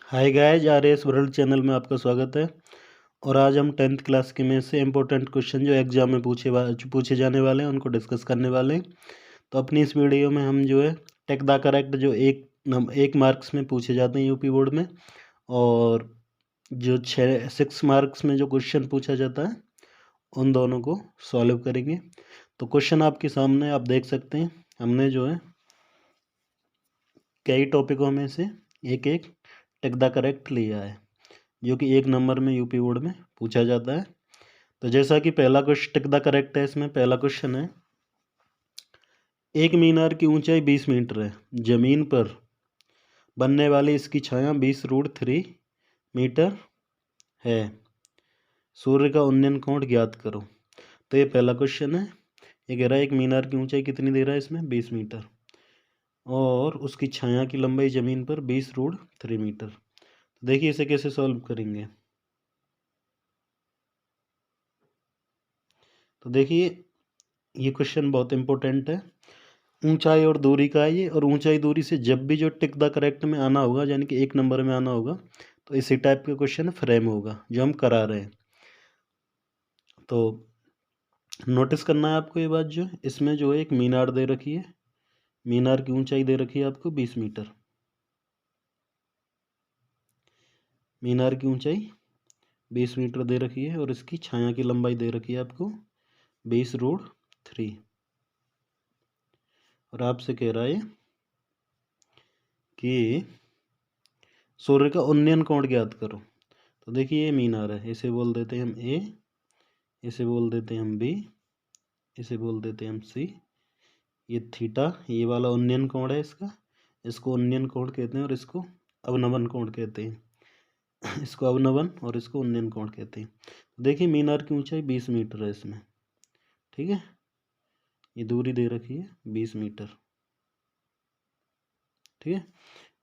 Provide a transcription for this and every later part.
Hi guys, RS world channel में आपका स्वागत है। और आज हम 10th क्लास के में से इम्पोर्टेंट क्वेश्चन जो एग्जाम में पूछे जाने वाले हैं उनको डिस्कस करने वाले हैं। तो अपनी इस वीडियो में हम जो है टेक द करेक्ट जो एक मार्क्स में पूछे जाते हैं यूपी बोर्ड में, और जो 6 मार्क्स में जो क्वेश्चन पूछा जाता है उन दोनों को सॉल्व करेंगे। तो क्वेश्चन आपके सामने आप देख सकते हैं। हमने जो है कई टॉपिकों में से एक एक टेक द करेक्ट लिया है जो कि 1 नंबर में यूपी बोर्ड में पूछा जाता है। तो जैसा कि पहला क्वेश्चन टिक द करेक्ट है, इसमें पहला क्वेश्चन है, एक मीनार की ऊंचाई 20 मीटर है, जमीन पर बनने वाली इसकी छाया 20√3 मीटर है, सूर्य का उन्नयन कोण ज्ञात करो। तो ये पहला क्वेश्चन है। ये कह रहा है एक मीनार की ऊंचाई कितनी दे रहा है इसमें 20 मीटर, और उसकी छाया की लंबाई जमीन पर 20√3 मीटर। तो देखिए इसे कैसे सॉल्व करेंगे। तो देखिए ये क्वेश्चन बहुत इंपॉर्टेंट है। ऊंचाई और दूरी का है ये, और ऊंचाई दूरी से जब भी जो टिक द करेक्ट में आना होगा, यानी कि 1 नंबर में आना होगा, तो इसी टाइप के क्वेश्चन फ्रेम होगा जो हम करा रहे हैं। तो नोटिस करना है आपको ये बात, जो इसमें जो है एक मीनार दे रखी है, मीनार की ऊंचाई दे रखी है आपको 20 मीटर, मीनार की ऊंचाई 20 मीटर दे रखी है, और इसकी छाया की लंबाई दे रखी है आपको 20√3। और आपसे कह रहा है कि सूर्य का उन्नयन कोण ज्ञात करो। तो देखिए ये मीनार है, इसे बोल देते हैं हम ए, इसे बोल देते हैं हम बी, इसे बोल देते हैं हम सी। ये थीटा, ये वाला उन्नयन कोण है इसका, इसको उन्नयन कोण कहते हैं, और इसको अवनमन कोण कहते हैं। इसको अवनमन और इसको उन्नयन कोण कहते हैं। देखिए मीनार की ऊंचाई 20 मीटर है इसमें, ठीक है। ये दूरी दे रखी है 20 मीटर, ठीक है।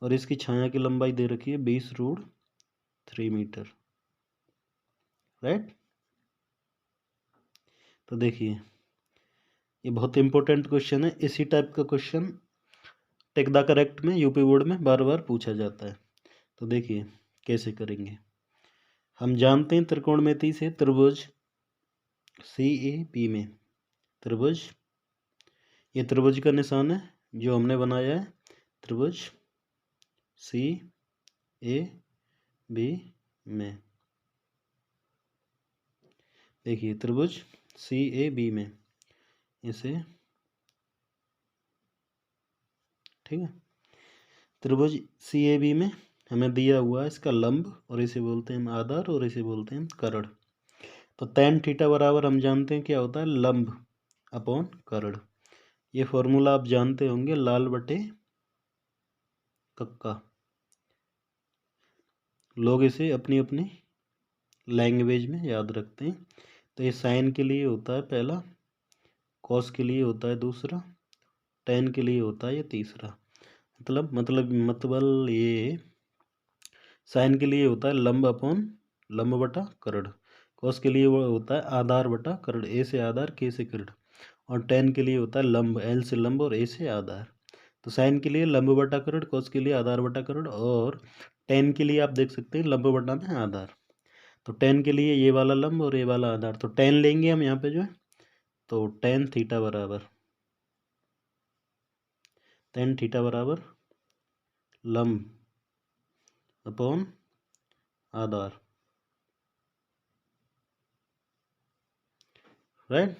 और इसकी छाया की लंबाई दे रखी है 20√3 मीटर, राइट। तो देखिए ये बहुत इंपॉर्टेंट क्वेश्चन है। इसी टाइप का क्वेश्चन टेक द करेक्ट में यूपी बोर्ड में बार बार पूछा जाता है। तो देखिए कैसे करेंगे। हम जानते हैं त्रिकोणमिति से त्रिभुज CAB में त्रिभुज, ये त्रिभुज का निशान है जो हमने बनाया है, त्रिभुज CAB में। देखिए त्रिभुज CAB में इसे, ठीक है, त्रिभुज CAB में हमें दिया हुआ है इसका लंब, और इसे बोलते हैं हम आधार, और इसे बोलते हैं हम कर्ण। तो tan थीटा बराबर हम जानते हैं क्या होता है, लंब अपॉन कर्ण। ये फॉर्मूला आप जानते होंगे, लाल बटे कक्का। लोग इसे अपनी अपनी लैंग्वेज में याद रखते हैं। तो ये साइन के लिए होता है पहला, कॉस के लिए होता है दूसरा, tan के लिए होता है ये तीसरा। मतलब ये साइन के लिए होता है लंब अपॉन लंब बटा कर्ण, कॉस के लिए वो होता है आधार बटा कर्ण, ए से आधार के से कर्ण, और tan के लिए होता है लंब, एल से लंब और ए से आधार। तो साइन के लिए लंब बटा कर्ण, कॉस के लिए आधार बटा कर्ण, और tan के लिए आप देख सकते हैं लंब बटा में आधार। तो tan के लिए ये वाला लंब और ये वाला आधार, तो tan लेंगे हम यहाँ पे जो है, तो tan थीटा बराबर लंब अपॉन आधार, राइट।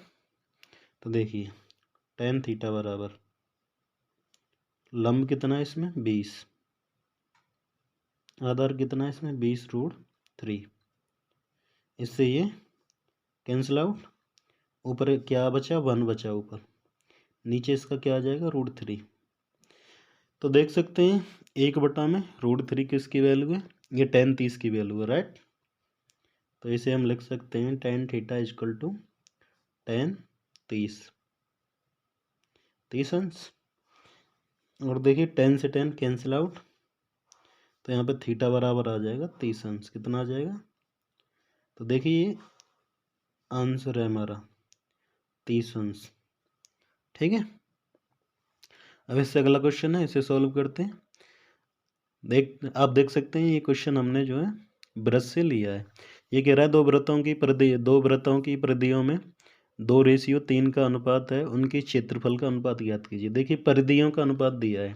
तो देखिए tan थीटा बराबर लंब कितना है इसमें 20, आधार कितना है इसमें 20√3। इससे ये कैंसिल आउट, ऊपर क्या बचा 1 बचा ऊपर, नीचे इसका क्या आ जाएगा √3। तो देख सकते हैं 1 में √3 किसकी वैल्यू है, ये tan 30 की वैल्यू है, राइट। तो इसे हम लिख सकते हैं tan theta is equal to tan 30 अंश। और देखिए tan से tan कैंसिल आउट, तो यहाँ पे थीटा बराबर आ जाएगा 30 अंश। कितना आ जाएगा, तो देखिए ये आंसर है हमारा 30 अंश, ठीक है। अब इससे अगला क्वेश्चन है, इसे सॉल्व करते हैं। आप देख सकते हैं ये क्वेश्चन हमने जो है वृत्त से लिया है। ये कह रहा है दो वृत्तों की परिधियों में 2:3 का अनुपात है, उनकी क्षेत्रफल का अनुपात ज्ञात कीजिए। देखिए परिधियों का अनुपात दिया है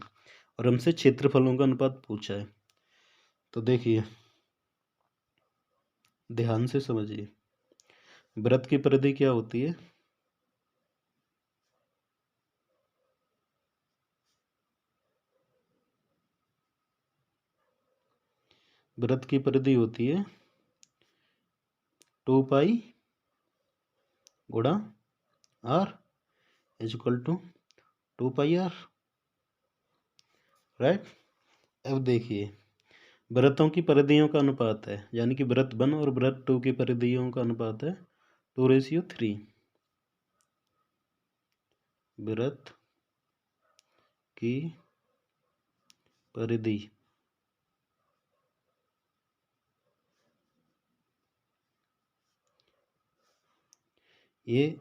और हमसे क्षेत्रफलों का अनुपात पूछा है। तो देखिए ध्यान से समझिए, वृत्त की परिधि क्या होती है? वृत्त की परिधि होती है 2 पाई गुणा R is equal to 2 pi R, right. अब देखिए वृत्तों की परिधियों का अनुपात है, यानी कि वृत्त 1 और वृत्त 2 की परिधियों का अनुपात है 2:3। वृत्त की परिधि ये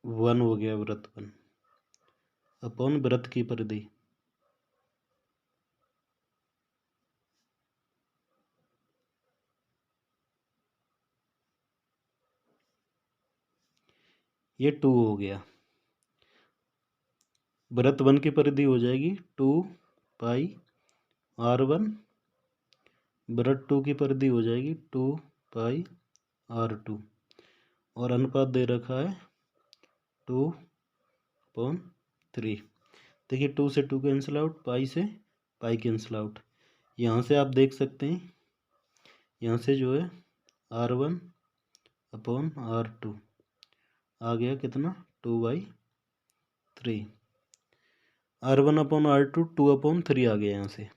1 हो गया, वृत्त 1 अपॉन वृत्त की परिधि ये 2 हो गया। वृत्त 1 की परिधि हो जाएगी 2 पाई r1, वृत्त 2 की परिधि हो जाएगी 2 पाई r2 और अनुपात दे रखा है 2/3। देखिए 2 से 2 कैंसिल आउट, पाई से पाई कैंसिल आउट। यहाँ से आप देख सकते हैं, यहाँ से जो है r1 अपॉन r2 आ गया कितना 2/3। r1 अपॉन r2 2/3 आ गया। यहाँ से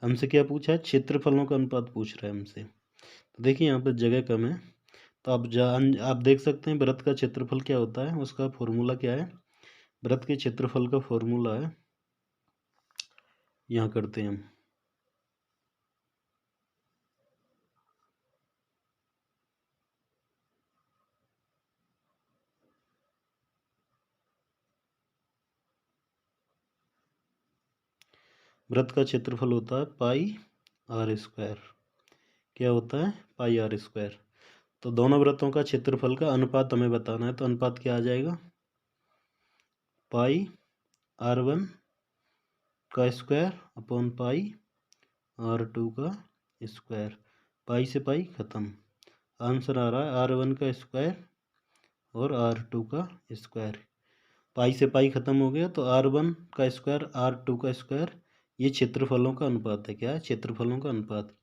हमसे क्या पूछा है? क्षेत्रफलों का अनुपात पूछ रहा है हमसे। तो देखिए यहाँ पर जगह कम है, तो आप देख सकते हैं वृत्त का क्षेत्रफल क्या होता है, उसका फॉर्मूला क्या है। वृत्त के क्षेत्रफल का फॉर्मूला है, यहाँ करते हैं हम। वृत्त का क्षेत्रफल होता है पाई आर स्क्वायर। क्या होता है? पाई आर स्क्वायर। तो दोनों वृत्तों का क्षेत्रफल का अनुपात हमें बताना है, तो अनुपात क्या आ जाएगा? पाई r1 का स्क्वायर अपॉन पाई r2 का स्क्वायर। पाई से पाई खत्म, आंसर आ रहा है r1 का स्क्वायर और r2 का स्क्वायर। पाई से पाई खत्म हो गया, तो r1 का स्क्वायर r2 का स्क्वायर, ये क्षेत्रफलों का अनुपात है। क्या है? क्षेत्रफलों का अनुपात।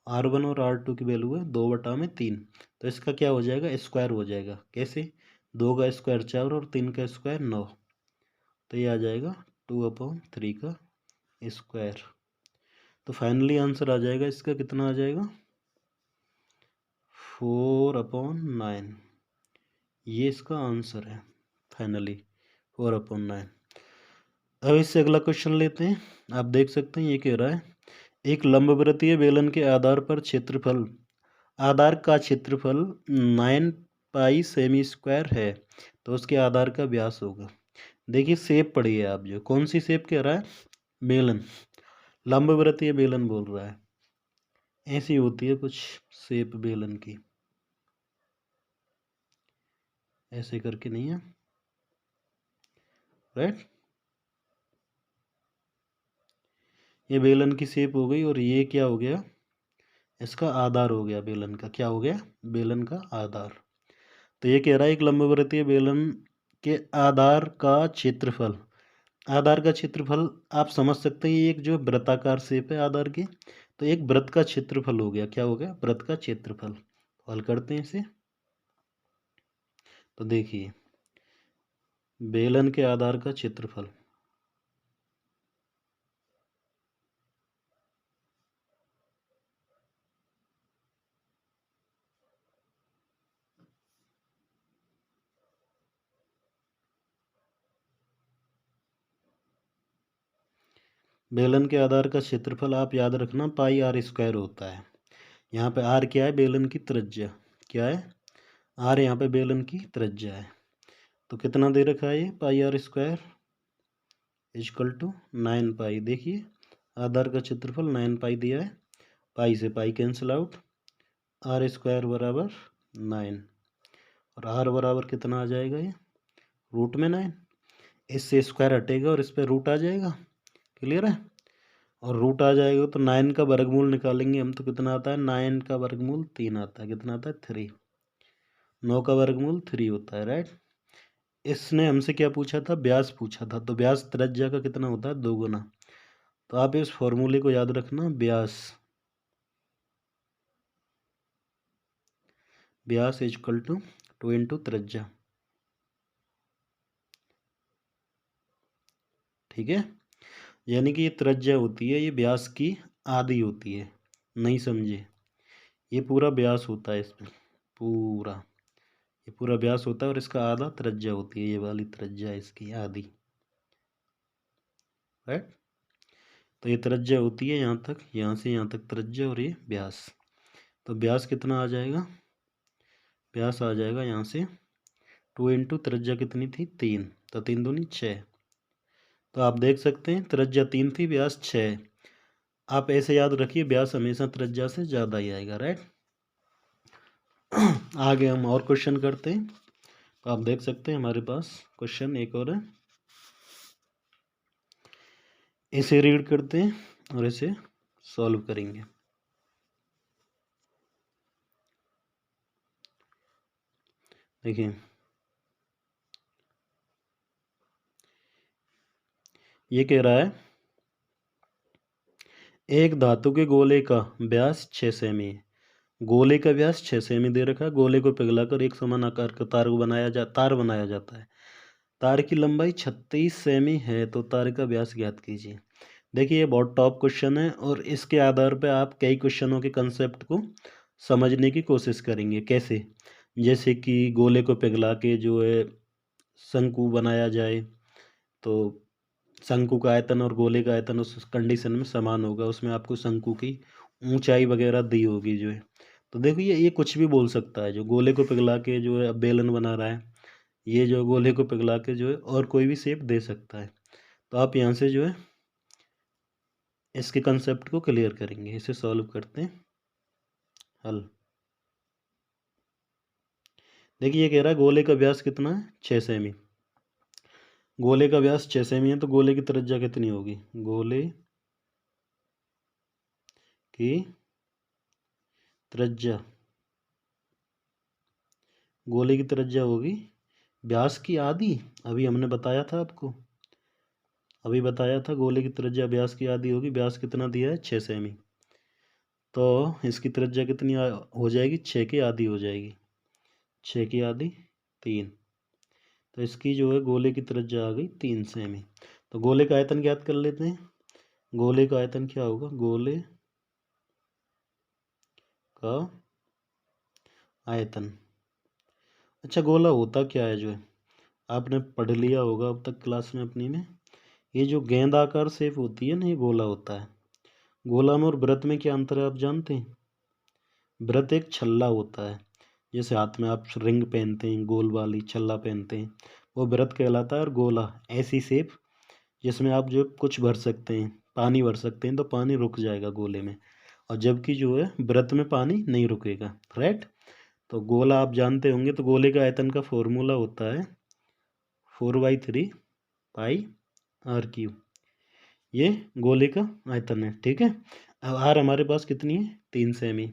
r1 और r2 की वैल्यू है 2/3, तो इसका क्या हो जाएगा? स्क्वायर हो जाएगा। कैसे? 2 का स्क्वायर 4 और 3 का स्क्वायर 9, तो ये आ जाएगा 2/3 का स्क्वायर। तो फाइनली आंसर आ जाएगा इसका, कितना आ जाएगा? 4/9। ये इसका आंसर है फाइनली, 4/9। अब इससे अगला क्वेश्चन लेते हैं। आप देख सकते हैं ये कह रहा है एक लंबवृत्तीय बेलन के आधार का क्षेत्रफल 9 पाई सेमी स्क्वायर है, तो उसके आधार का व्यास होगा। देखिए शेप पढ़िए आप, जो कौन सी शेप कह रहा है? बेलन, लंबवृत्तीय बेलन बोल रहा है। ऐसी होती है कुछ शेप बेलन की, ऐसे करके नहीं है, राइट। ये बेलन की शेप हो गई, और ये क्या हो गया? इसका आधार हो गया बेलन का। क्या हो गया? बेलन का आधार। तो ये कह रहा है एक लंबवृत्तीय बेलन के आधार का क्षेत्रफल। आधार का क्षेत्रफल आप समझ सकते हैं, एक जो वृत्ताकार शेप है आधार की, तो एक वृत्त का क्षेत्रफल हो गया। क्या हो गया? वृत्त का क्षेत्रफल। हल करते हैं इसे। तो देखिए बेलन के आधार का क्षेत्रफल, बेलन के आधार का क्षेत्रफल आप याद रखना पाई आर स्क्वायर होता है। यहाँ पे आर क्या है? बेलन की त्रिज्या। क्या है? आर यहाँ पे बेलन की त्रिज्या है। तो कितना दे रखा है? ये पाई आर स्क्वायर इजकल टू 9 पाई। देखिए आधार का क्षेत्रफल 9 पाई दिया है, पाई से pi cancel out, R square बराबर 9 और आर बराबर कितना आ जाएगा, ये रूट में 9, इससे स्क्वायर हटेगा और इस पर रूट आ जाएगा, क्लियर है। और रूट आ जाएगा तो 9 का वर्गमूल निकालेंगे हम तो कितना आता है, 9 का वर्गमूल 3 आता है, कितना आता है 3, 9 का वर्गमूल 3 होता है, राइट। इसने हमसे क्या पूछा था, व्यास पूछा था, तो व्यास त्रिज्या का कितना होता है, 2 गुना। तो आप इस फॉर्मूले को याद रखना, व्यास इक्वल टू 2 इंटू त्रिज्या, ठीक है। यानी कि ये त्रिज्या होती है, ये व्यास की आधी होती है, नहीं समझे, ये पूरा व्यास होता है, इसमें पूरा ये पूरा व्यास होता है और इसका आधा त्रिज्या होती है, ये वाली त्रिज्या इसकी आधी, राइट। तो ये त्रिज्या होती है यहाँ तक, यहाँ से यहाँ तक त्रिज्या और ये व्यास। तो व्यास कितना आ जाएगा, व्यास आ जाएगा यहाँ से 2 इंटू त्रिज्या कितनी थी 3, तो 3 दूनी 6। तो आप देख सकते हैं त्रिज्या 3 थी, व्यास 6। आप ऐसे याद रखिए व्यास हमेशा त्रिज्या से ज़्यादा ही आएगा, राइट। आगे हम और क्वेश्चन करते हैं। तो आप देख सकते हैं हमारे पास क्वेश्चन एक और है, इसे रीड करते हैं और इसे सॉल्व करेंगे। देखिए ये कह रहा है एक धातु के गोले का व्यास 6 सेमी है, गोले का व्यास 6 सेमी दे रखा है, गोले को पिघलाकर एक समान आकार का तार बनाया जाता है, तार की लंबाई 36 सेमी है, तो तार का व्यास ज्ञात कीजिए। देखिए ये बहुत टॉप क्वेश्चन है और इसके आधार पर आप कई क्वेश्चनों के कंसेप्ट को समझने की कोशिश करेंगे। कैसे, जैसे कि गोले को पिघला के जो है शंकु बनाया जाए, तो शंकु का आयतन और गोले का आयतन उस कंडीशन में समान होगा, उसमें आपको शंकु की ऊंचाई वगैरह दी होगी जो है। तो देखो ये कुछ भी बोल सकता है, जो गोले को पिघला के जो है बेलन बना रहा है, ये जो गोले को पिघला के जो है और कोई भी शेप दे सकता है। तो आप यहाँ से जो है इसके कंसेप्ट को क्लियर करेंगे। इसे सॉल्व करते हैं, हल। देखिए ये कह रहा है गोले का व्यास कितना है 6 सेमी, गोले का व्यास 6 सेमी है, तो गोले की त्रिज्या कितनी होगी, गोले की त्रिज्या, गोले की त्रिज्या होगी व्यास की आधी। अभी हमने बताया था आपको, अभी बताया था गोले की त्रिज्या व्यास की आधी होगी, व्यास कितना दिया है 6 सेमी, तो इसकी त्रिज्या कितनी हो जाएगी, 6 की आधी हो जाएगी, 6 की आधी 3, तो इसकी जो है गोले की त्रिज्या आ गई 3 सेमी। तो गोले का आयतन ज्ञात कर लेते हैं, गोले का आयतन क्या होगा, गोले का आयतन, अच्छा गोला होता क्या है जो है आपने पढ़ लिया होगा अब तक क्लास में अपनी में, ये जो गेंदाकार शेप होती है ना, ये गोला होता है। गोला में और वृत्त में क्या अंतर है आप जानते हैं, वृत्त एक छल्ला होता है, जैसे हाथ में आप रिंग पहनते हैं गोल वाली छल्ला पहनते हैं, वो वृत्त कहलाता है। और गोला ऐसी शेप जिसमें आप जो कुछ भर सकते हैं, पानी भर सकते हैं, तो पानी रुक जाएगा गोले में, और जबकि जो है वृत्त में पानी नहीं रुकेगा, राइट। तो गोला आप जानते होंगे, तो गोले का आयतन का फॉर्मूला होता है 4/3 पाई आर क्यू, ये गोले का आयतन है, ठीक है। अब आर हमारे पास कितनी है 3 सेमी,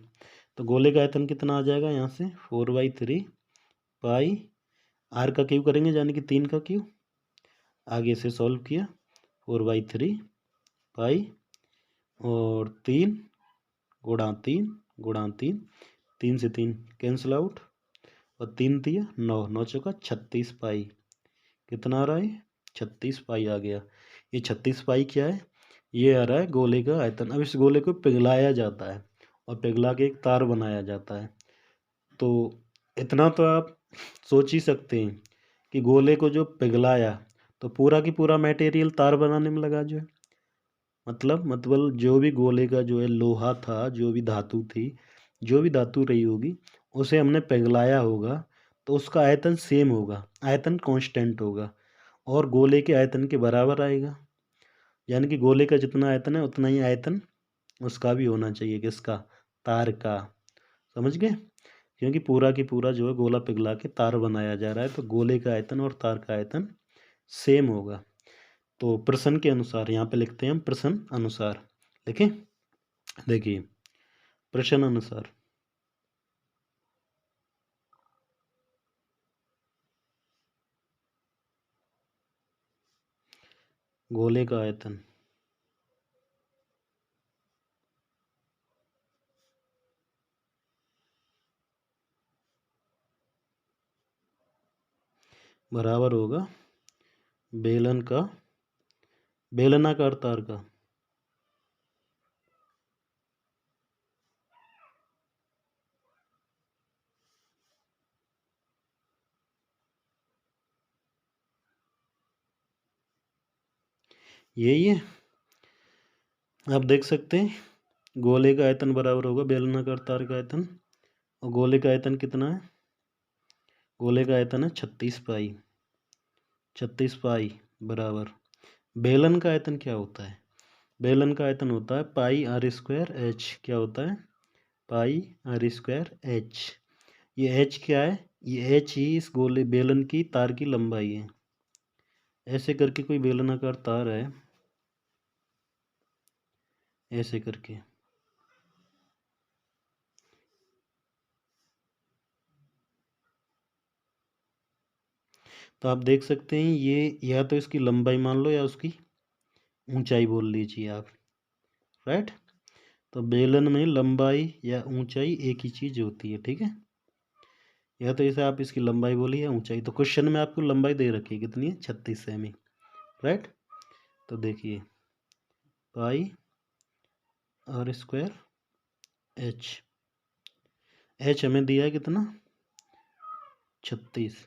तो गोले का आयतन कितना आ जाएगा यहाँ से 4/3 पाई, आर का क्यू करेंगे यानी कि 3 का क्यू, आगे से सॉल्व किया 4/3 पाई और 3 गुणा 3 गुणा 3, 3 से 3 कैंसिल आउट, और 3 दिया 9, 9 चौका 36 पाई, कितना आ रहा है 36 पाई आ गया। ये 36 पाई क्या है, ये आ रहा है गोले का आयतन। अब इस गोले को पिघलाया जाता है और पिघला के एक तार बनाया जाता है, तो इतना तो आप सोच ही सकते हैं कि गोले को जो पिघलाया तो पूरा की पूरा मटेरियल तार बनाने में लगा जो है, मतलब जो भी गोले का जो है लोहा था, जो भी धातु थी, जो भी धातु रही होगी, उसे हमने पिघलाया होगा, तो उसका आयतन सेम होगा, आयतन कांस्टेंट होगा और गोले के आयतन के बराबर आएगा। यानी कि गोले का जितना आयतन है उतना ही आयतन उसका भी होना चाहिए, किसका, तार का। समझ गए? क्योंकि पूरा की पूरा जो है गोला पिघला के तार बनाया जा रहा है, तो गोले का आयतन और तार का आयतन सेम होगा। तो प्रश्न के अनुसार यहाँ पे लिखते हैं हम, प्रश्न अनुसार लिखें। देखिए प्रश्न अनुसार गोले का आयतन बराबर होगा बेलनाकार तार का। यही है, आप देख सकते हैं गोले का आयतन बराबर होगा बेलनाकार तार का आयतन। और गोले का आयतन कितना है? गोले का आयतन है 36 पाई। 36 पाई बराबर बेलन का आयतन क्या होता है? बेलन का आयतन होता है पाई आर स्क्वायर एच। क्या होता है? पाई आर स्क्वायर एच। ये एच क्या है? ये एच ही इस गोले बेलन की तार की लंबाई है। ऐसे करके कोई बेलनाकार तार है, ऐसे करके, तो आप देख सकते हैं ये या तो इसकी लंबाई मान लो या उसकी ऊंचाई बोल लीजिए आप, राइट। तो बेलन में लंबाई या ऊंचाई एक ही चीज़ होती है, ठीक है। या तो इसे आप इसकी लंबाई बोलिए या ऊंचाई। तो क्वेश्चन में आपको लंबाई दे रखी है, कितनी है? 36 सेमी, राइट। तो देखिए पाई आर स्क्वायर एच, एच हमें दिया है कितना? 36।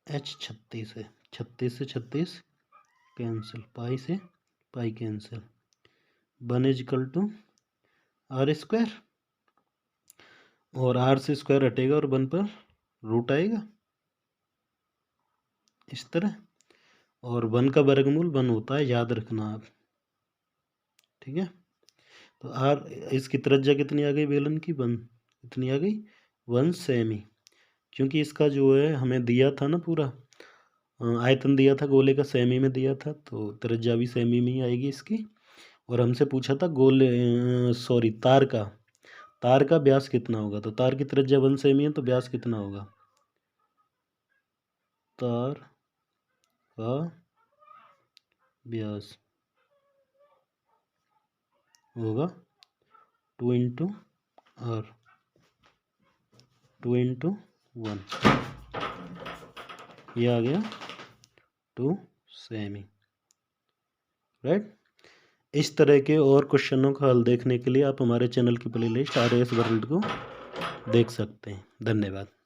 एच 36 है, 36 से 36 कैंसिल, पाई से pi cancel, 1 is equal to R square, और आर से स्क्वायर हटेगा और 1 पर रूट आएगा इस तरह। और 1 का वर्गमूल 1 होता है, याद रखना आप, ठीक है। तो आर, इसकी त्रिज्या कितनी आ गई बेलन की? 1। कितनी आ गई? 1 सेमी। क्योंकि इसका जो है हमें दिया था ना पूरा आयतन दिया था गोले का, सेमी में दिया था, तो त्रिज्या भी सेमी में ही आएगी इसकी। और हमसे पूछा था गोले सॉरी तार का व्यास कितना होगा, तो तार की त्रिज्या 1 सेमी है, तो व्यास कितना होगा? तार का व्यास होगा 2 इंटू आर, 2 इंटू 1, ये आ गया 2 सेमी, राइट। इस तरह के और क्वेश्चनों का हल देखने के लिए आप हमारे चैनल की प्लेलिस्ट RAS वर्ल्ड को देख सकते हैं। धन्यवाद।